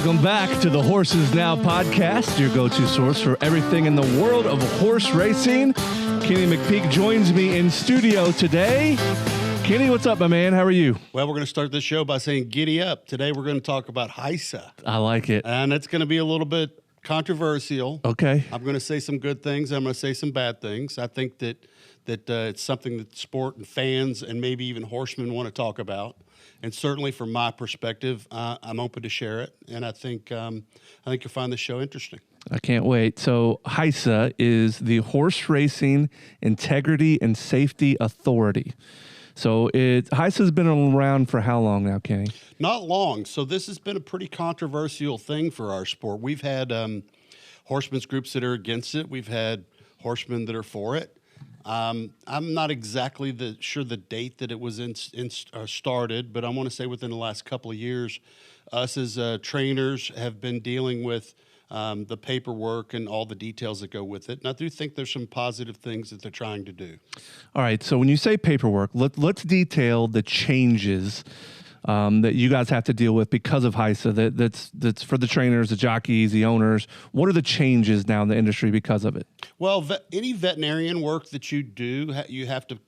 Welcome back to the Horses Now podcast, your go-to source for everything in the world of horse racing. Kenny McPeek joins me in studio today. Kenny, what's up, my man? How are you? Well, we're going to start this show by saying giddy up. Today we're going to talk about HISA. I like it. And it's going to be a little bit controversial. Okay. I'm going to say some good things. I'm going to say some bad things. I think that it's something that sport and fans and maybe even horsemen want to talk about. And certainly from my perspective, I'm open to share it. And I think you'll find this show interesting. I can't wait. So HISA is the Horse Racing Integrity and Safety Authority. So HISA has been around for how long now, Kenny? Not long. So this has been a pretty controversial thing for our sport. We've had horsemen's groups that are against it. We've had horsemen that are for it. I'm not exactly sure the date that it was started, but I want to say within the last couple of years, us as trainers have been dealing with the paperwork and all the details that go with it. And I do think there's some positive things that they're trying to do. All right. So when you say paperwork, let's detail the changes that you guys have to deal with because of HISA. That's for the trainers, the jockeys, the owners. What are the changes now in the industry because of it? Well, any veterinarian work that you do, you have to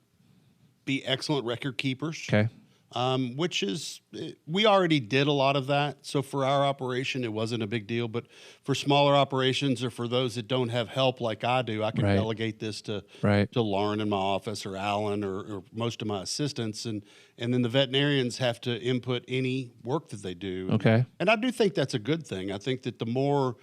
be excellent record keepers. Okay. We already did a lot of that. So for our operation, it wasn't a big deal. But for smaller operations or for those that don't have help like I do, I can delegate this to Lauren in my office or Alan or most of my assistants. And then the veterinarians have to input any work that they do. Okay. And I do think that's a good thing. I think that the more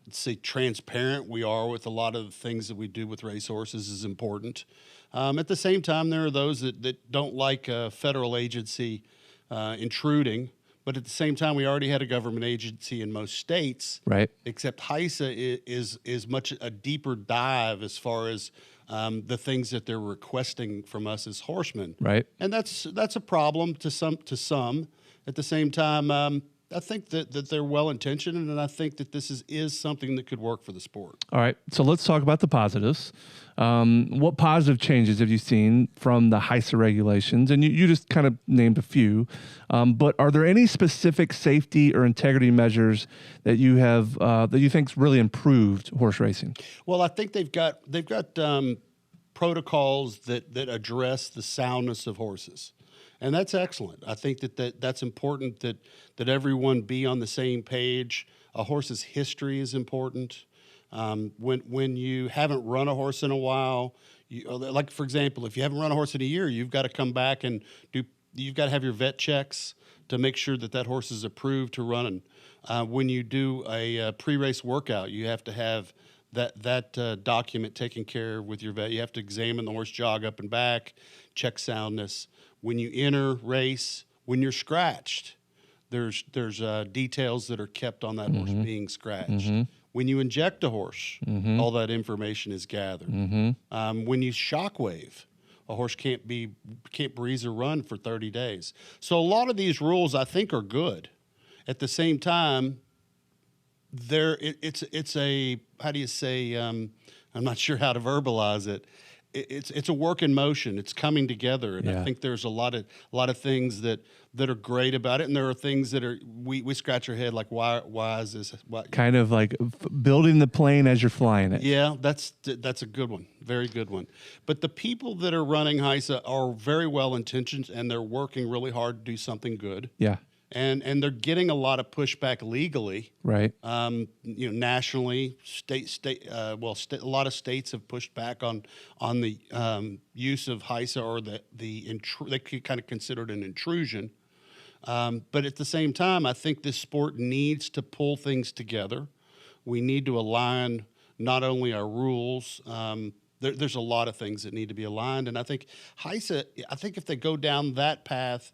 let's say transparent we are with a lot of the things that we do with racehorses is important. At the same time, there are those that don't like a federal agency intruding, but at the same time, we already had a government agency in most states. Right. Except HISA is much a deeper dive as far as the things that they're requesting from us as horsemen. Right. And that's a problem to some. At the same time, I think that they're well-intentioned, and I think that this is something that could work for the sport. All right, so let's talk about the positives. What positive changes have you seen from the HISA regulations? And you just kind of named a few, but are there any specific safety or integrity measures that you have that you think's really improved horse racing? Well, I think they've got protocols that address the soundness of horses. And that's excellent. I think that's important that everyone be on the same page. A horse's history is important. When you haven't run a horse in a while, like for example, if you haven't run a horse in a year, you've got to come back and you've got to have your vet checks to make sure that horse is approved to run. When you do a pre-race workout, you have to have that document taken care of with your vet. You have to examine the horse jog up and back, check soundness. When you enter race, when you're scratched, there's details that are kept on that horse being scratched. Mm-hmm. When you inject a horse, all that information is gathered. Mm-hmm. When you shockwave, a horse can't breeze or run for 30 days. So a lot of these rules I think are good. At the same time, it's a, how do you say, I'm not sure how to verbalize it. It's a work in motion. It's coming together, and I think there's a lot of things that are great about it, and there are things that are we scratch our head like why is this? Kind of like building the plane as you're flying it. Yeah, that's a good one, very good one. But the people that are running HISA are very well intentioned, and they're working really hard to do something good. Yeah. And they're getting a lot of pushback legally, right? Nationally, a lot of states have pushed back on the use of HISA or they kind of consider it an intrusion. But at the same time, I think this sport needs to pull things together. We need to align not only our rules. There's a lot of things that need to be aligned, and I think HISA. I think if they go down that path,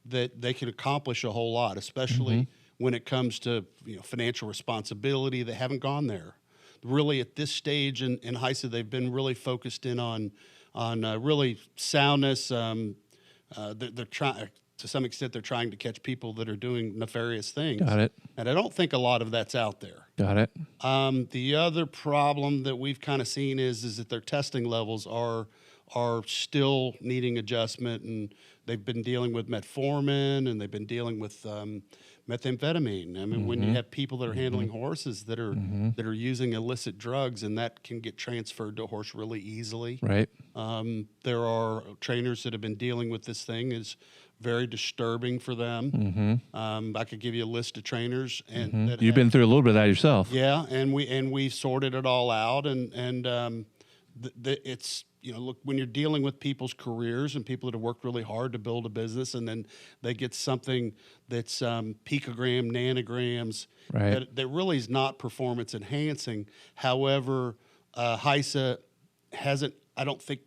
that they can accomplish a whole lot, especially when it comes to financial responsibility. They haven't gone there. Really, at this stage in HISA, they've been really focused in on really soundness. They're trying, to some extent, they're trying to catch people that are doing nefarious things. Got it. And I don't think a lot of that's out there. Got it. The other problem that we've kind of seen is that their testing levels are still needing adjustment, and they've been dealing with metformin, and they've been dealing with methamphetamine. I mean, when you have people that are handling horses that are using illicit drugs, and that can get transferred to a horse really easily. Right. There are trainers that have been dealing with this thing. Is very disturbing for them. I could give you a list of trainers, and that You've been through a little bit of that yourself. yeah, and we sorted it all out, and it's, you know, look, when you're dealing with people's careers and people that have worked really hard to build a business, and then they get something that's picogram, nanograms, Right. that really is not performance enhancing. However, HISA hasn't, I don't think,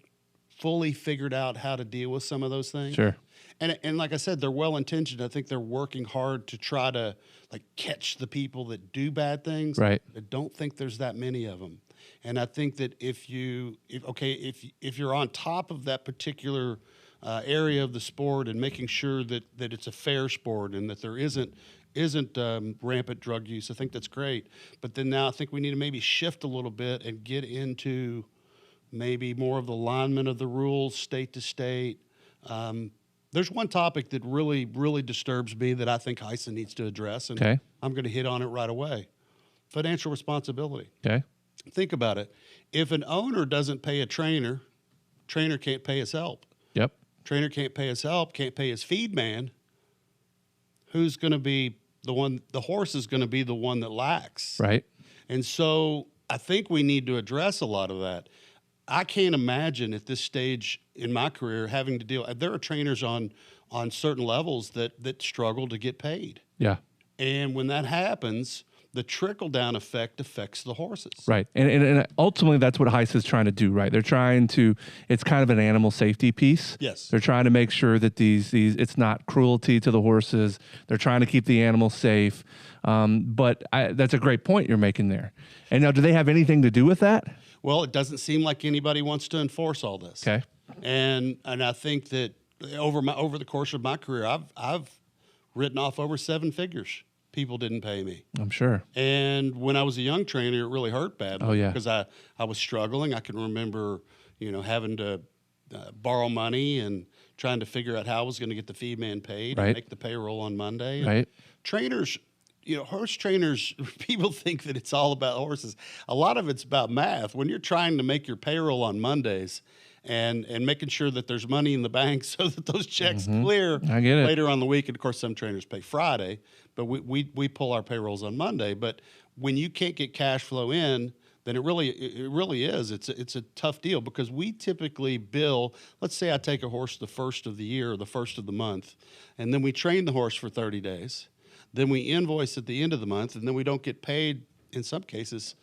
fully figured out how to deal with some of those things. Sure. And like I said, they're well intentioned. I think they're working hard to try to like catch the people that do bad things. Right. I don't think there's that many of them. And I think that if you're on top of that particular area of the sport and making sure that it's a fair sport and that there isn't rampant drug use, I think that's great. But then now I think we need to maybe shift a little bit and get into maybe more of the alignment of the rules state to state. There's one topic that really, really disturbs me that I think HISA needs to address, and Okay. I'm going to hit on it right away. Financial responsibility. Okay. Think about it. If an owner doesn't pay a trainer, trainer can't pay his help. Yep. Trainer can't pay his help, can't pay his feed man. Who's going to be the one? The horse is going to be the one that lacks. Right. And so I think we need to address a lot of that. I can't imagine at this stage in my career having to deal. There are trainers on certain levels that struggle to get paid. Yeah. And when that happens, the trickle-down effect affects the horses. Right. And ultimately, that's what HISA is trying to do, right? They're trying to, it's kind of an animal safety piece. Yes. They're trying to make sure that these it's not cruelty to the horses. They're trying to keep the animals safe. But that's a great point you're making there. And now, do they have anything to do with that? Well, it doesn't seem like anybody wants to enforce all this. Okay. And I think that over the course of my career, I've written off over 7 figures. People didn't pay me. I'm sure. And when I was a young trainer, it really hurt badly. Oh, yeah. Because I was struggling. I can remember, having to borrow money and trying to figure out how I was going to get the feed man paid Right. and make the payroll on Monday. Right. Trainers, horse trainers, people think that it's all about horses. A lot of it's about math. When you're trying to make your payroll on Mondays and making sure that there's money in the bank so that those checks clear I get it. later on the week. And of course, some trainers pay Friday, but we pull our payrolls on Monday. But when you can't get cash flow in, then it really is. It's a tough deal because we typically bill. Let's say I take a horse the first of the year or the first of the month, and then we train the horse for 30 days. Then we invoice at the end of the month, and then we don't get paid in some cases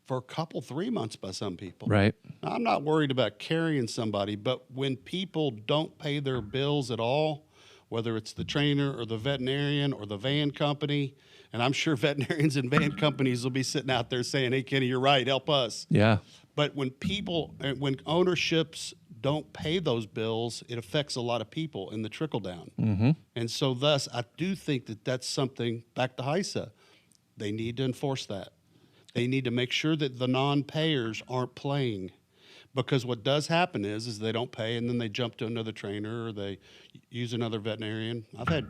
for a couple, 3 months by some people. Right. Now, I'm not worried about carrying somebody, but when people don't pay their bills at all, whether it's the trainer or the veterinarian or the van company, and I'm sure veterinarians and van companies will be sitting out there saying, "Hey, Kenny, you're right, help us." Yeah. But when ownerships don't pay those bills, it affects a lot of people in the trickle down. Mm-hmm. And so thus, I do think that that's something, back to HISA, they need to enforce that. They need to make sure that the non-payers aren't playing. Because what does happen is they don't pay and then they jump to another trainer or they use another veterinarian. I've had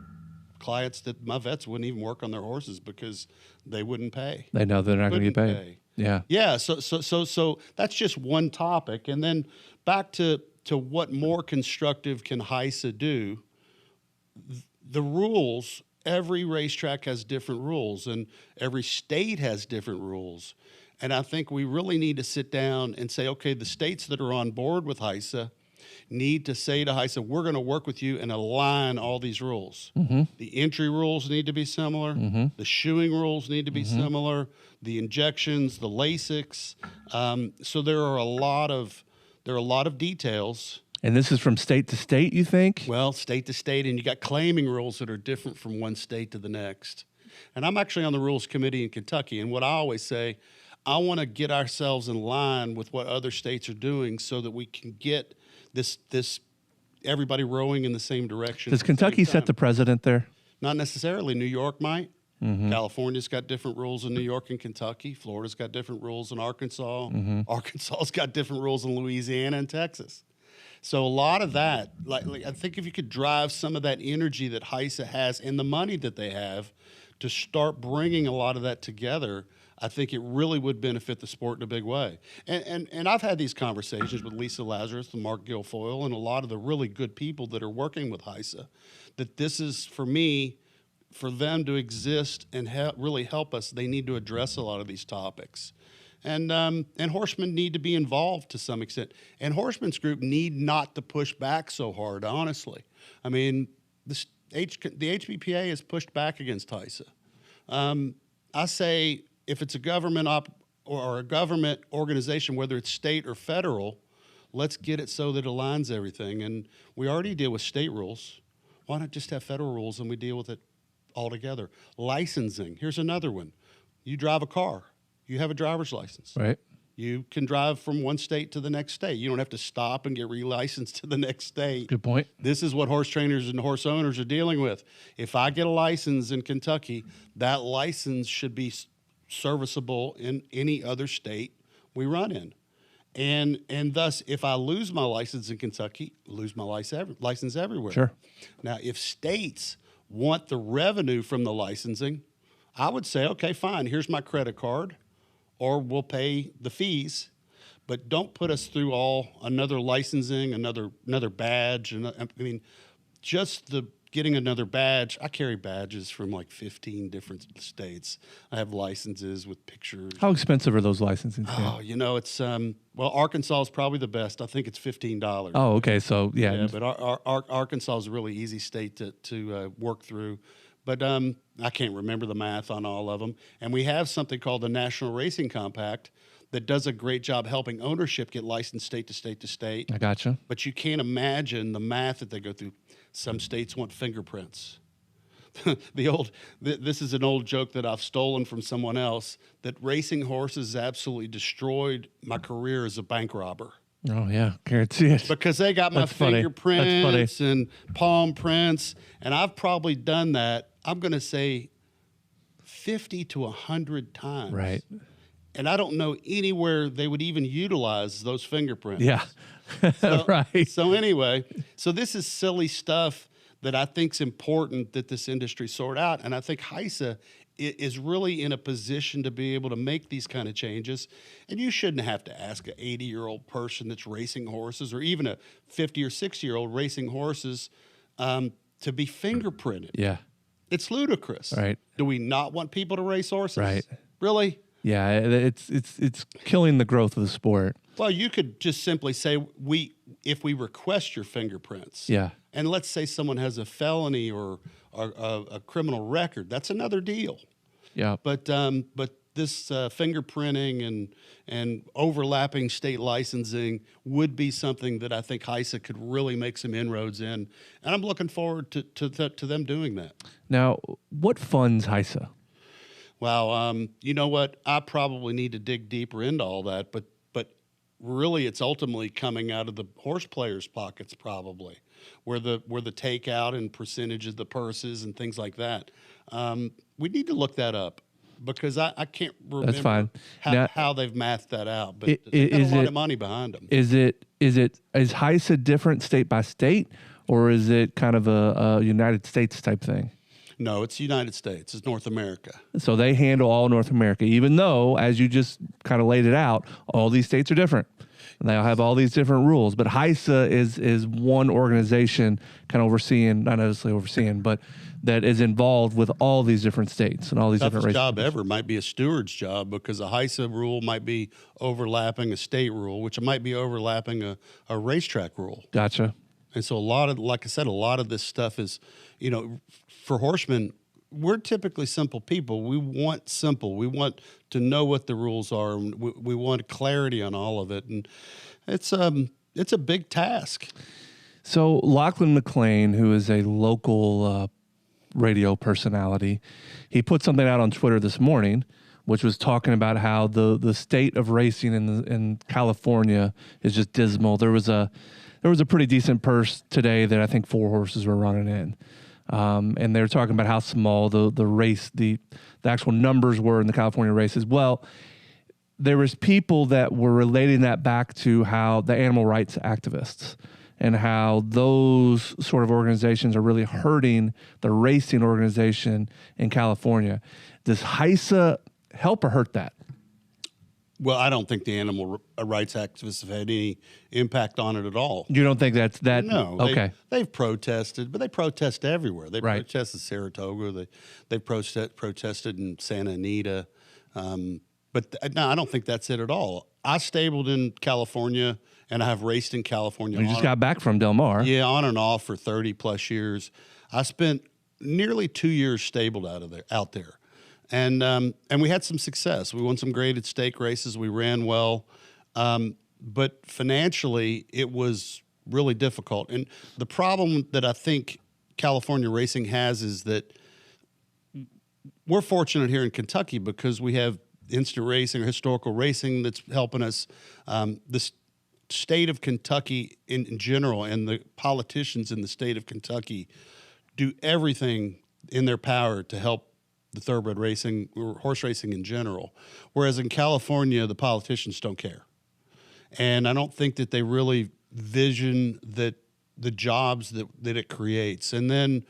clients that my vets wouldn't even work on their horses because they wouldn't pay. They know they're not going to get paid. Pay. Yeah. Yeah, so that's just one topic. And then back to what more constructive can HISA do, the rules, every racetrack has different rules and every state has different rules. And I think we really need to sit down and say, okay, the states that are on board with HISA need to say to HISA, we're going to work with you and align all these rules. Mm-hmm. The entry rules need to be similar. Mm-hmm. The shoeing rules need to be similar. The injections, the Lasix. So there are a lot of details. And this is from state to state, you think? Well, state to state, and you got claiming rules that are different from one state to the next. And I'm actually on the rules committee in Kentucky, and what I always say, I want to get ourselves in line with what other states are doing so that we can get this everybody rowing in the same direction. Does Kentucky set the precedent there? Not necessarily. New York might. Mm-hmm. California's got different rules in New York and Kentucky. Florida's got different rules in Arkansas. Mm-hmm. Arkansas's got different rules in Louisiana and Texas. So a lot of that, like I think if you could drive some of that energy that HISA has and the money that they have to start bringing a lot of that together, I think it really would benefit the sport in a big way. And I've had these conversations with Lisa Lazarus and Mark Guilfoyle and a lot of the really good people that are working with HISA, that this is, for me, for them to exist and really help us, they need to address a lot of these topics. And horsemen need to be involved to some extent. And Horsemen's Group need not to push back so hard, honestly. I mean, the HBPA has pushed back against HISA. I say if it's a government or a government organization, whether it's state or federal, let's get it so that it aligns everything. And we already deal with state rules. Why not just have federal rules and we deal with it all together? Licensing. Here's another one. You drive a car. You have a driver's license. Right. You can drive from one state to the next state. You don't have to stop and get relicensed to the next state. Good point. This is what horse trainers and horse owners are dealing with. If I get a license in Kentucky, that license should be serviceable in any other state we run in. And thus, if I lose my license in Kentucky, lose my license everywhere. Sure. Now, if states want the revenue from the licensing, I would say, okay, fine, here's my credit card, or we'll pay the fees, but don't put us through another licensing, another badge. And I mean, just getting another badge. I carry badges from like 15 different states. I have licenses with pictures. How expensive are those licensing? Oh, it's well, Arkansas is probably the best. I think it's $15. Oh, okay. So yeah. Yeah, but Arkansas is a really easy state to work through. But I can't remember the math on all of them. And we have something called the National Racing Compact that does a great job helping ownership get licensed state to state to state. I gotcha. But you can't imagine the math that they go through. Some states want fingerprints. This is an old joke that I've stolen from someone else, that racing horses absolutely destroyed my career as a bank robber. Oh, yeah, guarantee it. Because they got my fingerprints and palm prints, and I've probably done that, I'm going to say 50 to 100 times. Right. And I don't know anywhere they would even utilize those fingerprints. Yeah, right. So anyway, this is silly stuff that I think is important that this industry sort out. And I think HISA is really in a position to be able to make these kind of changes. And you shouldn't have to ask an 80-year-old person that's racing horses, or even a 50 or 60-year-old racing horses, to be fingerprinted. Yeah. It's ludicrous. Right. Do we not want people to race horses? Right. Really? Yeah, it's killing the growth of the sport. Well, you could just simply say, if we request your fingerprints. Yeah. And let's say someone has a felony or a criminal record, that's another deal. Yeah. But this fingerprinting and overlapping state licensing would be something that I think HISA could really make some inroads in, and I'm looking forward to them doing that. Now, what funds HISA? Well, you know what? I probably need to dig deeper into all that, but really, it's ultimately coming out of the horse players' pockets, probably, where the takeout and percentage of the purses and things like that. We need to look that up, because I can't remember That's fine. How they've mathed that out, but they've got a lot of money behind them. Is HISA different state by state, or is it kind of a United States type thing? No, it's the United States. It's North America. So they handle all North America, even though, as you just kind of laid it out, all these states are different. And they all have all these different rules. But HISA is one organization kind of overseeing, not necessarily overseeing, but that is involved with all these different states and all these different races. Toughest job ever might be a steward's job, because a HISA rule might be overlapping a state rule, which might be overlapping a racetrack rule. Gotcha. And so like I said, a lot of this stuff is, for horsemen, we're typically simple people. We want simple. We want to know what the rules are. And we want clarity on all of it. And it's a big task. So Lachlan McLean, who is a local radio personality, he put something out on Twitter this morning, which was talking about how the state of racing in California is just dismal. There was a pretty decent purse today that I think 4 horses were running in. And they were talking about how small the actual numbers were in the California races. Well, there was people that were relating that back to how the animal rights activists and how those sort of organizations are really hurting the racing organization in California. Does HISA help or hurt that? Well, I don't think the animal rights activists have had any impact on it at all. You don't think that's that? No. Okay. They've protested, but they protest everywhere. They Right. protested Saratoga. They've protested in Santa Anita. No, I don't think that's it at all. I stabled in California, and I have raced in California. You just got back from Del Mar. Yeah, on and off for 30 plus years. I spent nearly 2 years stabled out there. And we had some success. We won some graded stake races. We ran well. But financially, it was really difficult. And the problem that I think California racing has is that we're fortunate here in Kentucky because we have instant racing or historical racing that's helping us. The state of Kentucky in general and the politicians in the state of Kentucky do everything in their power to help the thoroughbred racing or horse racing in general. Whereas in California, the politicians don't care. And I don't think that they really vision that the jobs that it creates. And then,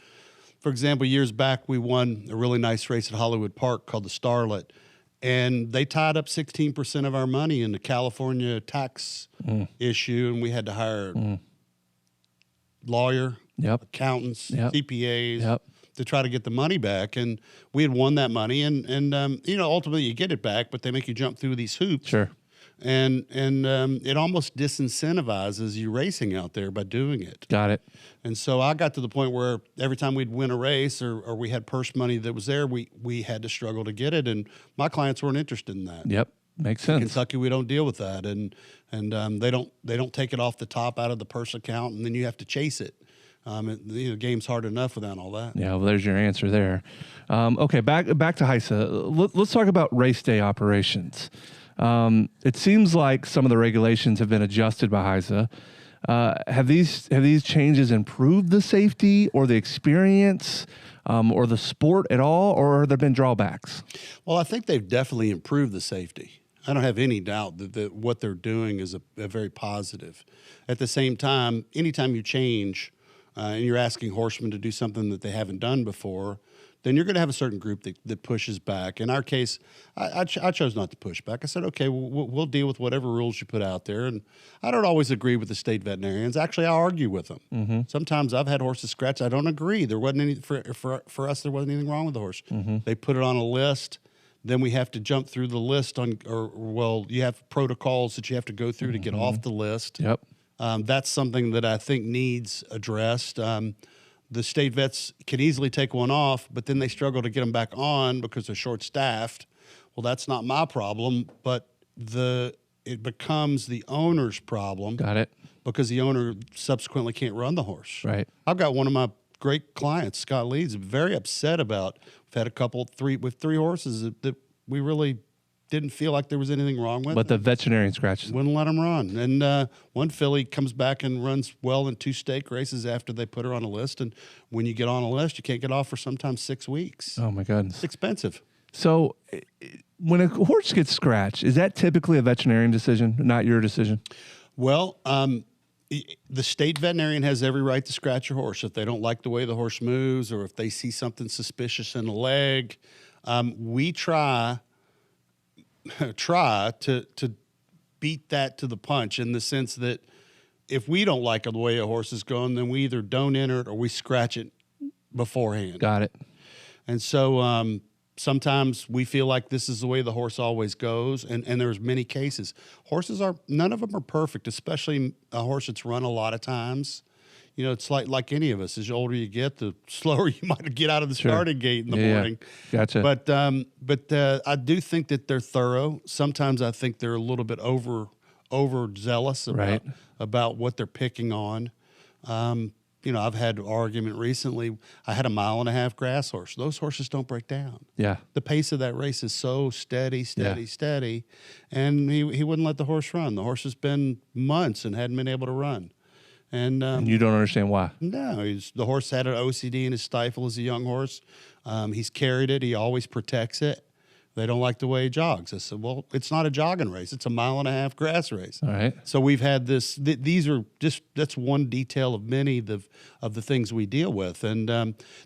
for example, years back, we won a really nice race at Hollywood Park called the Starlet. And they tied up 16% of our money in the California tax issue. And we had to hire a lawyer, accountants, CPAs, to try to get the money back. And we had won that money. And ultimately you get it back, but they make you jump through these hoops. Sure. And it almost disincentivizes you racing out there by doing it. Got it. And so I got to the point where every time we'd win a race or we had purse money that was there, we had to struggle to get it. And my clients weren't interested in that. Yep. Makes sense. In Kentucky, we don't deal with that. And they don't take it off the top out of the purse account, and then you have to chase it. The game's hard enough without all that. Yeah, well, there's your answer there. Okay, back to HISA. Let's talk about race day operations. It seems like some of the regulations have been adjusted by HISA. Have these changes improved the safety or the experience or the sport at all, or have there been drawbacks? Well, I think they've definitely improved the safety. I don't have any doubt that what they're doing is a very positive. At the same time, anytime you change and you're asking horsemen to do something that they haven't done before, then you're going to have a certain group that pushes back. In our case, I chose not to push back. I said, okay, we'll deal with whatever rules you put out there. And I don't always agree with the state veterinarians. Actually, I argue with them. Mm-hmm. Sometimes I've had horses scratched. I don't agree. There wasn't any for us. There wasn't anything wrong with the horse. Mm-hmm. They put it on a list. Then we have to jump through the list you have protocols that you have to go through to get off the list. Yep. That's something that I think needs addressed. The state vets can easily take one off, but then they struggle to get them back on because they're short-staffed. Well, that's not my problem, but it becomes the owner's problem. Got it. Because the owner subsequently can't run the horse. Right. I've got one of my great clients, Scott Leeds, very upset about. We've had three horses that we really didn't feel like there was anything wrong with. But the veterinarian scratches. Wouldn't let them run. And one filly comes back and runs well in 2 stake races after they put her on a list. And when you get on a list, you can't get off for sometimes 6 weeks. Oh, my goodness. It's expensive. So when a horse gets scratched, is that typically a veterinarian decision, not your decision? Well, the state veterinarian has every right to scratch your horse. If they don't like the way the horse moves or if they see something suspicious in the leg, we try to beat that to the punch in the sense that if we don't like the way a horse is going, then we either don't enter it or we scratch it beforehand. Got it. And so sometimes we feel like this is the way the horse always goes, and there's many cases. None of them are perfect, especially a horse that's run a lot of times. You know, it's like any of us. As older you get, the slower you might get out of the starting gate in the morning. Gotcha. But I do think that they're thorough. Sometimes I think they're a little bit overzealous about what they're picking on. I've had an argument recently. I had a 1.5 mile grass horse. Those horses don't break down. Yeah. The pace of that race is so steady. And he wouldn't let the horse run. The horse has been months and hadn't been able to run. And you don't understand why? No, the horse had an OCD in his stifle as a young horse. He's carried it. He always protects it. They don't like the way he jogs. I said, well, it's not a jogging race. It's a 1.5 mile grass race. All right. So we've had this. These are just, that's one detail of many of the things we deal with. And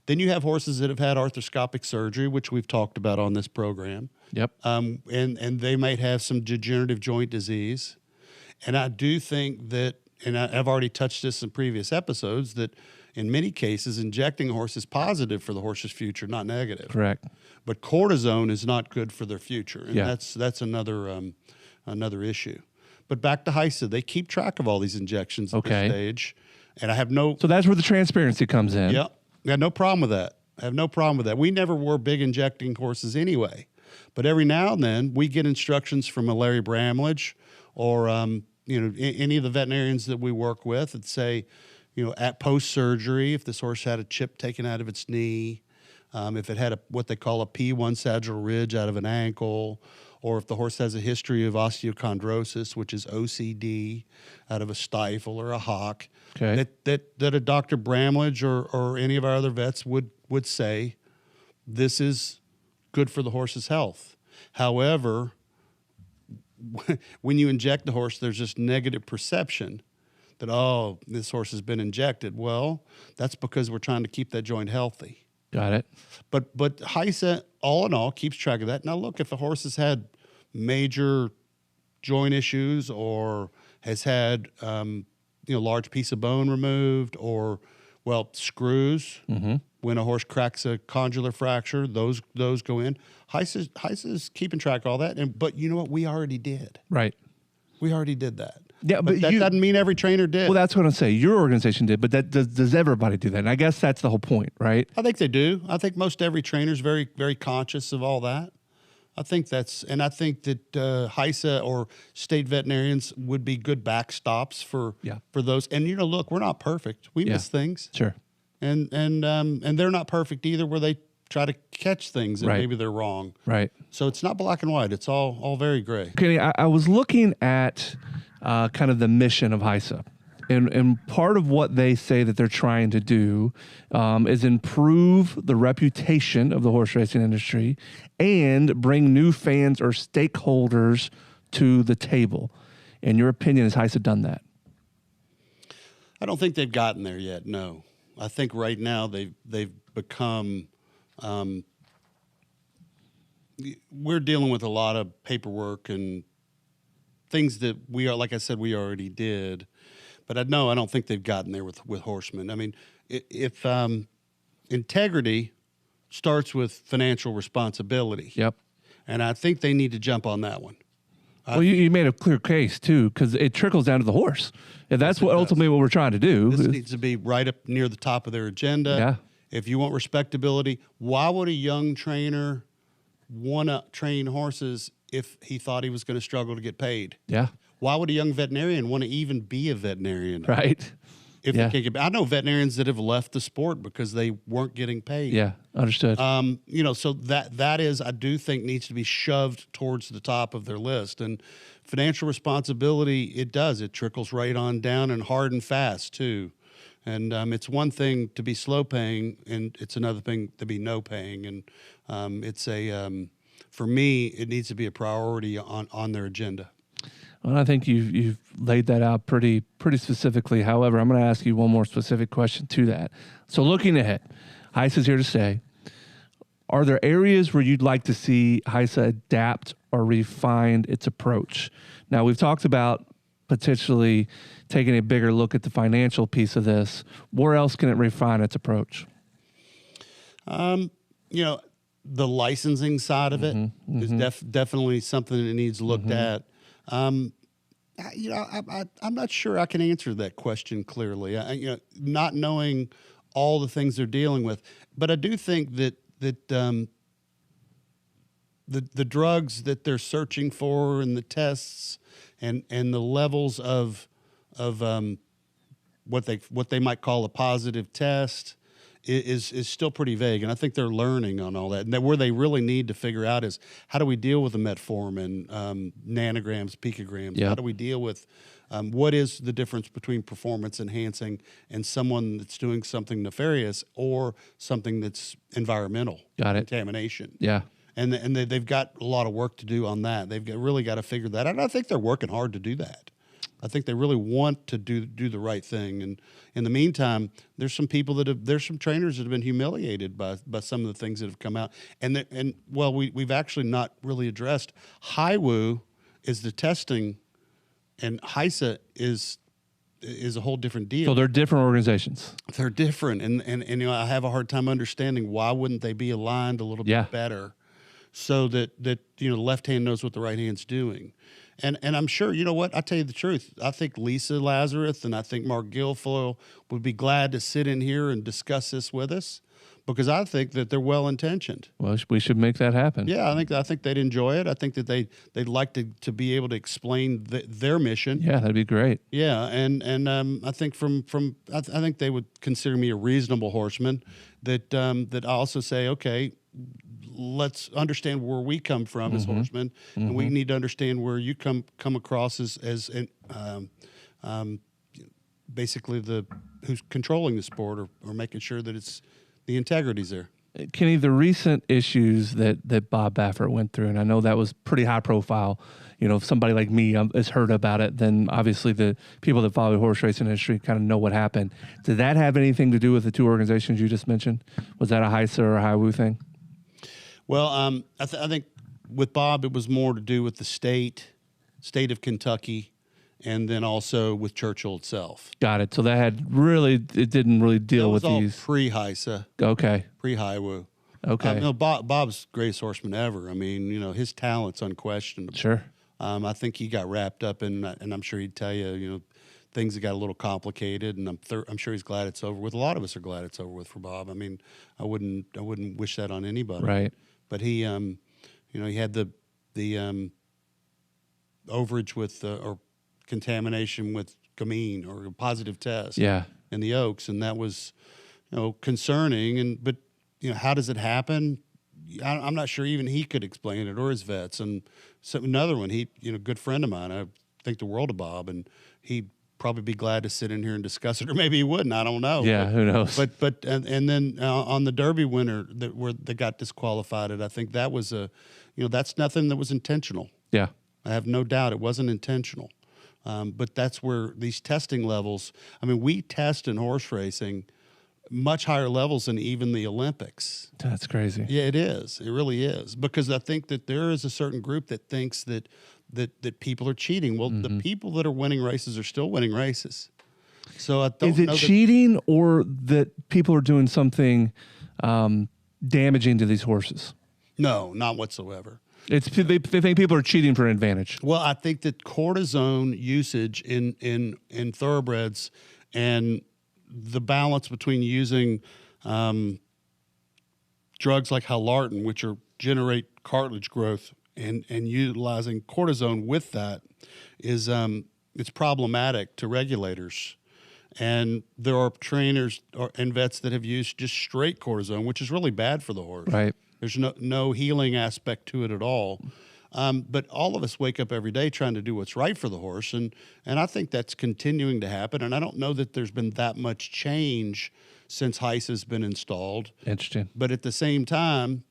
then you have horses that have had arthroscopic surgery, which we've talked about on this program. Yep. And they might have some degenerative joint disease. And I do think that, and I've already touched this in previous episodes, that in many cases, injecting a horse is positive for the horse's future, not negative. Correct. But cortisone is not good for their future, and Yeah. that's another issue. But back to HISA, they keep track of all these injections at Okay. this stage, and I have no. So that's where the transparency comes in. Yeah, I have no problem with that. I have no problem with that. We never were big injecting horses anyway, but every now and then we get instructions from a Larry Bramlage or any of the veterinarians that we work with that say, at post-surgery, if this horse had a chip taken out of its knee, if it had what they call a P1 sagittal ridge out of an ankle, or if the horse has a history of osteochondrosis, which is OCD, out of a stifle or a hock, Okay. that a Dr. Bramlage or any of our other vets would say, this is good for the horse's health. However, when you inject the horse, there's this negative perception that, oh, this horse has been injected. Well, that's because we're trying to keep that joint healthy. Got it. But HISA, all in all, keeps track of that. Now, look, if a horse has had major joint issues or has had large piece of bone removed or, screws, when a horse cracks a condylar fracture, those go in. HISA's keeping track of all that. But you know what? We already did. Right. We already did that. Yeah, but that doesn't mean every trainer did. Well, that's what I'm saying. Your organization did, but does everybody do that? And I guess that's the whole point, right? I think they do. I think most every trainer is very, very conscious of all that. I think that HISA or state veterinarians would be good backstops for those. And look, we're not perfect. We miss things. Sure. And they're not perfect either, where they try to catch things and maybe they're wrong. Right. So it's not black and white. It's all very gray. Kenny, I was looking at kind of the mission of HISA. And part of what they say that they're trying to do is improve the reputation of the horse racing industry and bring new fans or stakeholders to the table. In your opinion, has HISA done that? I don't think they've gotten there yet, no. I think right now they've become we're dealing with a lot of paperwork and things that like I said, we already did. But I don't think they've gotten there with horsemen. I mean, if integrity starts with financial responsibility. Yep. And I think they need to jump on that one. Well, you made a clear case, too, because it trickles down to the horse. And that's ultimately what we're trying to do. This needs to be right up near the top of their agenda. Yeah. If you want respectability, why would a young trainer want to train horses if he thought he was going to struggle to get paid? Yeah. Why would a young veterinarian want to even be a veterinarian? Right. If they can't get, I know veterinarians that have left the sport because they weren't getting paid. Yeah, understood. So that is, I do think, needs to be shoved towards the top of their list. And financial responsibility, it does. It trickles right on down and hard and fast too. And it's one thing to be slow paying, and it's another thing to be no paying. And for me, it needs to be a priority on their agenda. Well, I think you've laid that out pretty specifically. However, I'm going to ask you one more specific question to that. So looking ahead, HISA's here to stay. Are there areas where you'd like to see HISA adapt or refine its approach? Now, we've talked about potentially taking a bigger look at the financial piece of this. Where else can it refine its approach? The licensing side of it is definitely something that needs looked at. I'm not sure I can answer that question clearly. Not knowing all the things they're dealing with, but I do think that the drugs that they're searching for and the tests and the levels of what they might call a positive test is still pretty vague, and I think they're learning on all that. And where they really need to figure out is, how do we deal with the metformin, nanograms, picograms? Yep. How do we deal with what is the difference between performance enhancing and someone that's doing something nefarious or something that's environmental Got it. contamination? Yeah. and they've got a lot of work to do on that. They've really got to figure that out. And I think they're working hard to do that. I think they really want to do the right thing. And in the meantime, there's some trainers that have been humiliated by some of the things that have come out. And we've actually not really addressed HIWU is the testing, and HISA is a whole different deal. So they're different organizations. They're different, and I have a hard time understanding why wouldn't they be aligned a little bit better, so that the left hand knows what the right hand's doing. And I'm sure, you know what, I tell you the truth, I think Lisa Lazarus and I think Mark Guilfoyle would be glad to sit in here and discuss this with us, because I think that they're well-intentioned. Well, we should make that happen. Yeah, I think they'd enjoy it. I think that they'd like to be able to explain their mission. Yeah, that'd be great. Yeah, and I think I think they would consider me a reasonable horseman. That I also say, okay, let's understand where we come from as horsemen, and we need to understand where you come across as basically who's controlling the sport or making sure that it's the integrity's there. Kenny, the recent issues that Bob Baffert went through, and I know that was pretty high profile. If somebody like me has heard about it, then obviously the people that follow the horse racing industry kind of know what happened. Did that have anything to do with the two organizations you just mentioned? Was that a HISA or a HIWU thing? Well, I think with Bob, it was more to do with the state of Kentucky, and then also with Churchill itself. Got it. So it didn't really deal with these. Pre-HISA. Okay. Pre-HIWU. Okay. Bob's the greatest horseman ever. I mean, his talent's unquestionable. Sure. I think he got wrapped up in, and I'm sure he'd tell you, things that got a little complicated, and I'm sure he's glad it's over with. A lot of us are glad it's over with for Bob. I mean, I wouldn't wish that on anybody. Right. But he, he had the overage with or contamination with gamine, or a positive test. Yeah. In the Oaks, and that was, concerning. But how does it happen? I'm not sure even he could explain it, or his vets. And another one, he, good friend of mine, I think the world of Bob, and he'd probably be glad to sit in here and discuss it, or maybe he wouldn't. I don't know. Yeah, who knows? But and then on the Derby winner that got disqualified, I think that was that's nothing that was intentional. Yeah, I have no doubt it wasn't intentional. But that's where these testing levels. I mean, we test in horse racing much higher levels than even the Olympics. That's crazy. Yeah, it is. It really is. Because I think that there is a certain group that thinks that people are cheating. Well, the people that are winning races are still winning races. So I don't know. Is it cheating, or that people are doing something damaging to these horses? No, not whatsoever. They think people are cheating for an advantage. Well, I think that cortisone usage in thoroughbreds, and the balance between using drugs like Halartin, which generate cartilage growth, and utilizing cortisone with that is it's problematic to regulators. And there are trainers and vets that have used just straight cortisone, which is really bad for the horse. Right. There's no healing aspect to it at all. But all of us wake up every day trying to do what's right for the horse, and I think that's continuing to happen. And I don't know that there's been that much change since HISA has been installed. Interesting. But at the same time,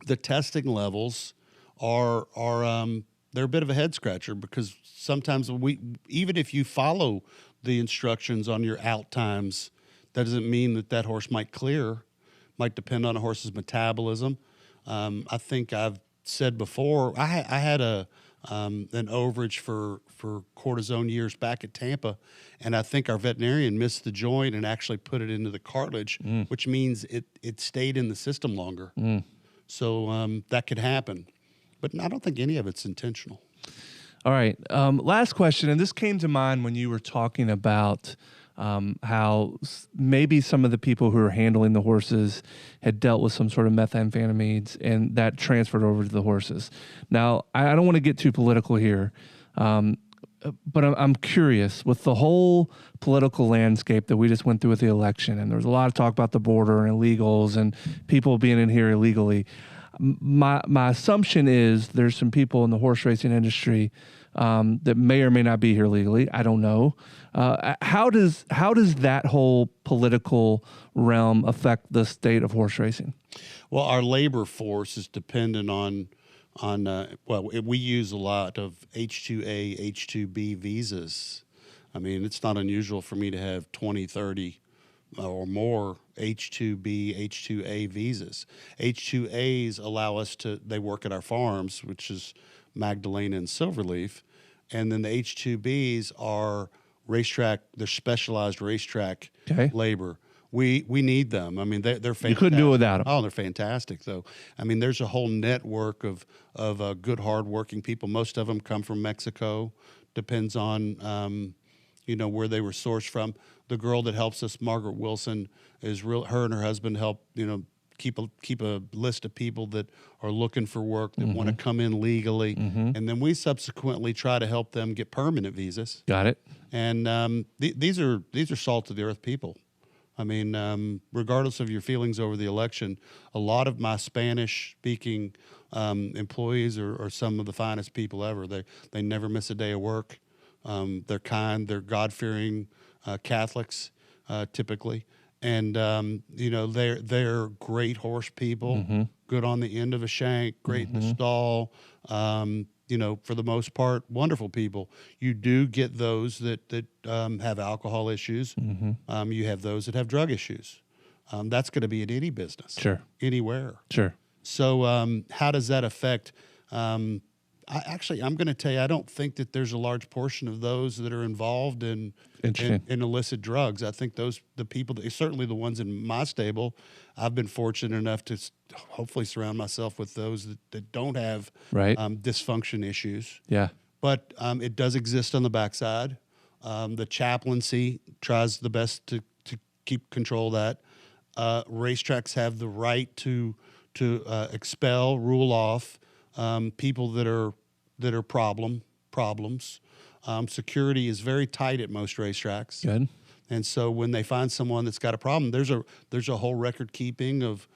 the testing levels are they're a bit of a head scratcher, because sometimes even if you follow the instructions on your out times, that doesn't mean that horse might clear. Might depend on a horse's metabolism. I think I've said before, I had an overage for cortisone years back at Tampa, and I think our veterinarian missed the joint and actually put it into the cartilage, which means it stayed in the system longer. So that could happen, but I don't think any of it's intentional. All right. Last question, and this came to mind when you were talking about how maybe some of the people who are handling the horses had dealt with some sort of methamphetamines, and that transferred over to the horses. Now, I don't want to get too political here, but I'm curious, with the whole political landscape that we just went through with the election, and there was a lot of talk about the border and illegals and people being in here illegally. My assumption is there's some people in the horse racing industry that may or may not be here legally. I don't know. How does that whole political realm affect the state of horse racing? Well, our labor force is dependent on we use a lot of H-2A, H-2B visas. I mean, it's not unusual for me to have 20, 30 or more H-2B, H-2A visas. H-2As allow us they work at our farms, which is Magdalena and Silverleaf. And then the H-2Bs are they're specialized racetrack labor. We need them. I mean, they're fantastic. You couldn't do it without them. Oh, they're fantastic, though. I mean, there's a whole network of good, hardworking people. Most of them come from Mexico. Depends on, where they were sourced from. The girl that helps us, Margaret Wilson, her and her husband help, keep a list of people that are looking for work, that want to come in legally. And then we subsequently try to help them get permanent visas. Got it. And these are salt of the earth people. I mean, regardless of your feelings over the election, a lot of my Spanish-speaking employees are some of the finest people ever. They never miss a day of work. They're kind. They're God-fearing Catholics, typically, and they're great horse people. Good on the end of a shank. Great in the stall. For the most part, wonderful people. You do get those that have alcohol issues. You have those that have drug issues. That's going to be in any business. Sure. Anywhere. Sure. So how does that affect? I'm going to tell you, I don't think that there's a large portion of those that are involved in illicit drugs. I think the people, certainly the ones in my stable, I've been fortunate enough to hopefully surround myself with those that don't have dysfunction issues. Yeah. But it does exist on the backside. The chaplaincy tries the best to keep control of that. Racetracks have the right to expel, rule off people that are problems. Security is very tight at most racetracks. Good. And so when they find someone that's got a problem, there's a whole record keeping of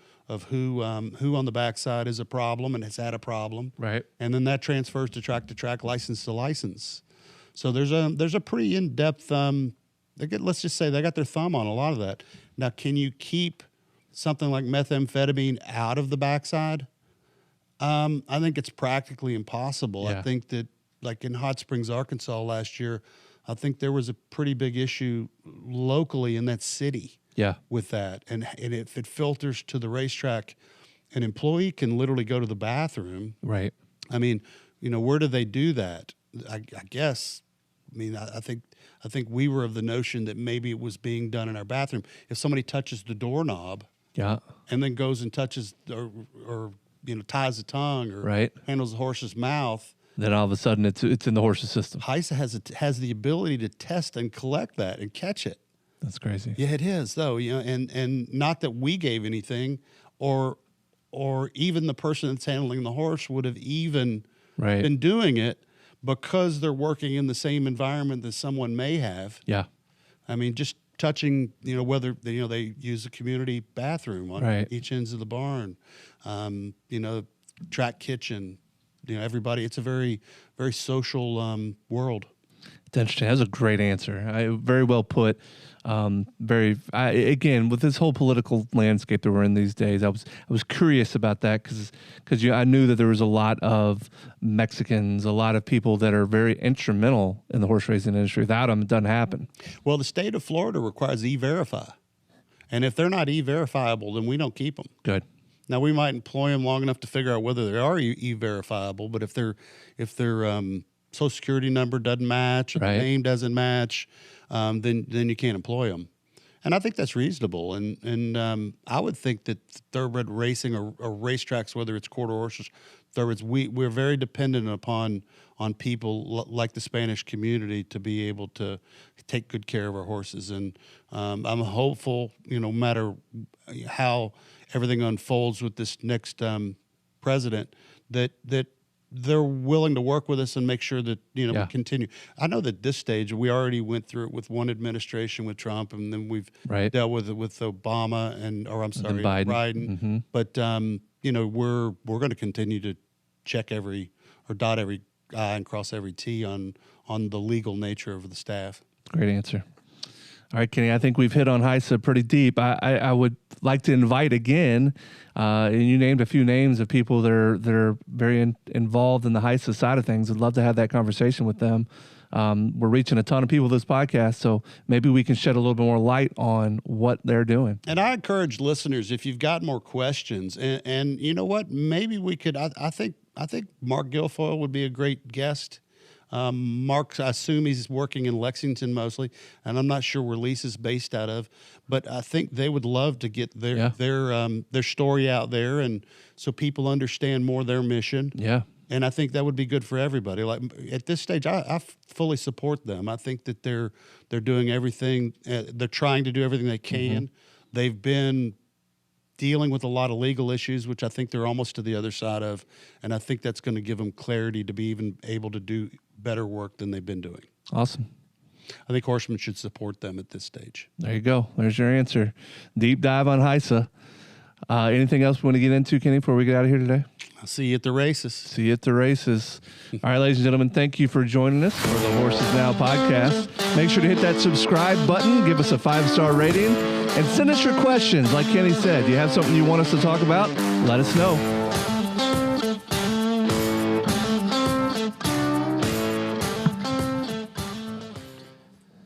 who on the backside is a problem and has had a problem. Right. And then that transfers to track, license to license. So there's a pretty in-depth. Let's just say they got their thumb on a lot of that. Now, can you keep something like methamphetamine out of the backside? I think it's practically impossible. Yeah. I think that, like in Hot Springs, Arkansas last year, I think there was a pretty big issue locally in that city with that. And if it filters to the racetrack, an employee can literally go to the bathroom. Right. I mean, where do they do that? I guess, I think we were of the notion that maybe it was being done in our bathroom. If somebody touches the doorknob and then goes and touches or ties the tongue or handles the horse's mouth, then all of a sudden it's in the horse's system. HISA has the ability to test and collect that and catch it. That's crazy. Yeah, it is though. And not that we gave anything, or even the person that's handling the horse would have even been doing it because they're working in the same environment that someone may have. Yeah. I mean, just touching, whether they use a community bathroom on each ends of the barn, track kitchen. Everybody. It's a very, very social world. It's interesting. That's a great answer. Very well put. Again, with this whole political landscape that we're in these days, I was curious about that because I knew that there was a lot of Mexicans, a lot of people that are very instrumental in the horse racing industry. Without them, it doesn't happen. Well, the state of Florida requires e-verify, and if they're not e-verifiable, then we don't keep them. Good. Now, we might employ them long enough to figure out whether they are e-verifiable, but if their Social Security number doesn't match, or the name doesn't match, then you can't employ them. And I think that's reasonable. And I would think that thoroughbred racing or racetracks, whether it's quarter horses, thoroughbreds, we're very dependent upon people like the Spanish community to be able to take good care of our horses. And I'm hopeful, no matter how everything unfolds with this next president, that they're willing to work with us and make sure that we continue. I know that this stage we already went through it with one administration with Trump, and then we've dealt with it with Obama Biden. But we're going to continue to check dot every I and cross every T on the legal nature of the staff. Great answer. All right, Kenny, I think we've hit on HISA pretty deep. I would like to invite again, and you named a few names of people that are very involved in the HISA side of things. I'd love to have that conversation with them. We're reaching a ton of people with this podcast, so maybe we can shed a little bit more light on what they're doing. And I encourage listeners, if you've got more questions, and you know what, maybe we could, I think Mark Guilfoyle would be a great guest. Mark, I assume he's working in Lexington mostly, and I'm not sure where Lisa's based out of, but I think they would love to get their story out there, and so people understand more their mission. Yeah. And I think that would be good for everybody. Like at this stage, I fully support them. I think that they're doing everything. They're trying to do everything they can. Mm-hmm. They've been dealing with a lot of legal issues, which I think they're almost to the other side of, and I think that's going to give them clarity to be even able to do better work than they've been doing. Awesome. I think Horsemen should support them at this stage. There you go. There's your answer. Deep dive on HISA. Anything else we want to get into, Kenny, before we get out of here today? I'll see you at the races. See you at the races. All right, ladies and gentlemen, thank you for joining us for the Horses Now podcast. Make sure to hit that subscribe button, give us a 5-star rating, and send us your questions. Like Kenny said, you have something you want us to talk about, let us know.